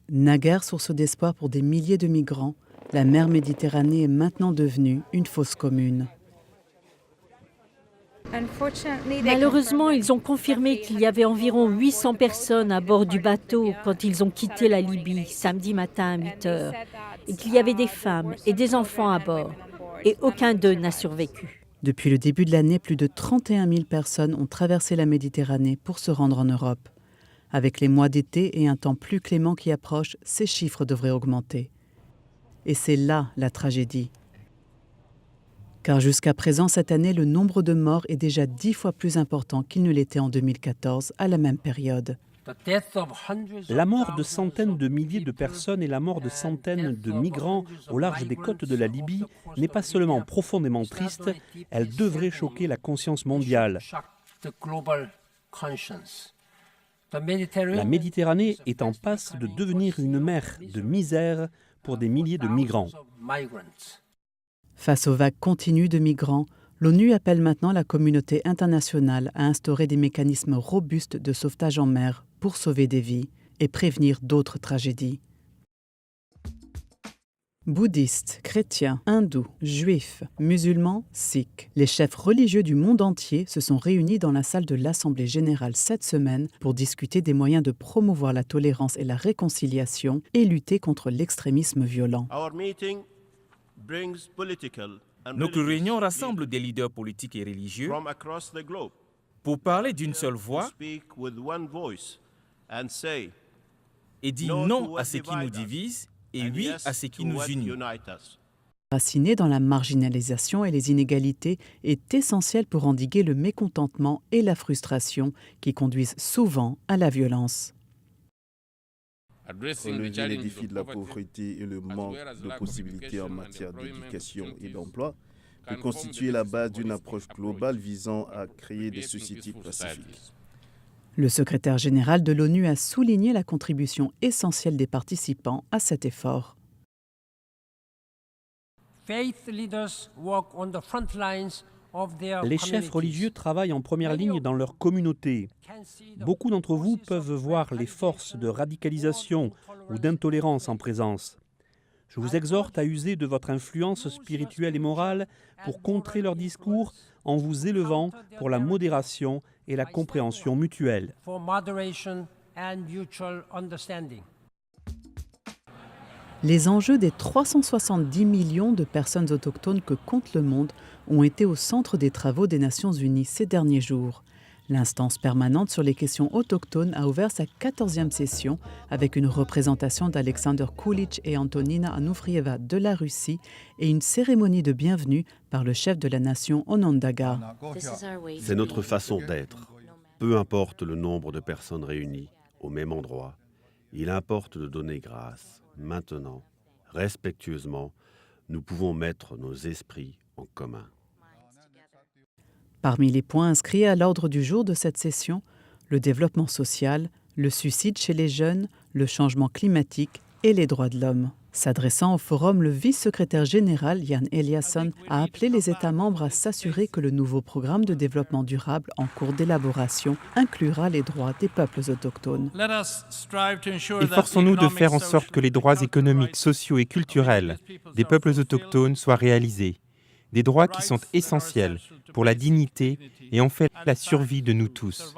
Naguère source d'espoir pour des milliers de migrants, la mer Méditerranée est maintenant devenue une fosse commune. Malheureusement, ils ont confirmé qu'il y avait environ 800 personnes à bord du bateau quand ils ont quitté la Libye samedi matin à 8 heures, et qu'il y avait des femmes et des enfants à bord, et aucun d'eux n'a survécu. Depuis le début de l'année, plus de 31 000 personnes ont traversé la Méditerranée pour se rendre en Europe. Avec les mois d'été et un temps plus clément qui approche, ces chiffres devraient augmenter. Et c'est là la tragédie. Car jusqu'à présent, cette année, le nombre de morts est déjà 10 fois plus important qu'il ne l'était en 2014, à la même période. La mort de centaines de milliers de personnes et la mort de centaines de migrants au large des côtes de la Libye n'est pas seulement profondément triste, elle devrait choquer la conscience mondiale. La Méditerranée est en passe de devenir une mer de misère pour des milliers de migrants. Face aux vagues continues de migrants, l'ONU appelle maintenant la communauté internationale à instaurer des mécanismes robustes de sauvetage en mer pour sauver des vies et prévenir d'autres tragédies. Bouddhistes, chrétiens, hindous, juifs, musulmans, sikhs, les chefs religieux du monde entier se sont réunis dans la salle de l'Assemblée générale cette semaine pour discuter des moyens de promouvoir la tolérance et la réconciliation et lutter contre l'extrémisme violent. Notre réunion rassemble des leaders politiques et religieux pour parler d'une seule voix et dire non à ce qui nous divise et oui à ce qui nous unit. Enraciné dans la marginalisation et les inégalités est essentiel pour endiguer le mécontentement et la frustration qui conduisent souvent à la violence. Relever les défis de la pauvreté et le manque de possibilités en matière d'éducation et d'emploi peut constituer la base d'une approche globale visant à créer des sociétés pacifiques. Le secrétaire général de l'ONU a souligné la contribution essentielle des participants à cet effort. Les chefs religieux travaillent en première ligne dans leur communauté. Beaucoup d'entre vous peuvent voir les forces de radicalisation ou d'intolérance en présence. Je vous exhorte à user de votre influence spirituelle et morale pour contrer leurs discours en vous élevant pour la modération et la compréhension mutuelle. Les enjeux des 370 millions de personnes autochtones que compte le monde ont été au centre des travaux des Nations Unies ces derniers jours. L'instance permanente sur les questions autochtones a ouvert sa 14e session avec une représentation d'Alexander Coolidge et Antonina Anoufrieva de la Russie et une cérémonie de bienvenue par le chef de la nation Onondaga. C'est notre façon d'être. Peu importe le nombre de personnes réunies au même endroit, il importe de donner grâce. Maintenant, respectueusement, nous pouvons mettre nos esprits en commun. Parmi les points inscrits à l'ordre du jour de cette session, le développement social, le suicide chez les jeunes, le changement climatique et les droits de l'homme. S'adressant au forum, le vice-secrétaire général Jan Eliasson a appelé les États membres à s'assurer que le nouveau programme de développement durable en cours d'élaboration inclura les droits des peuples autochtones. Efforçons-nous de faire en sorte que les droits économiques, sociaux et culturels des peuples autochtones soient réalisés. Des droits qui sont essentiels pour la dignité et en fait la survie de nous tous.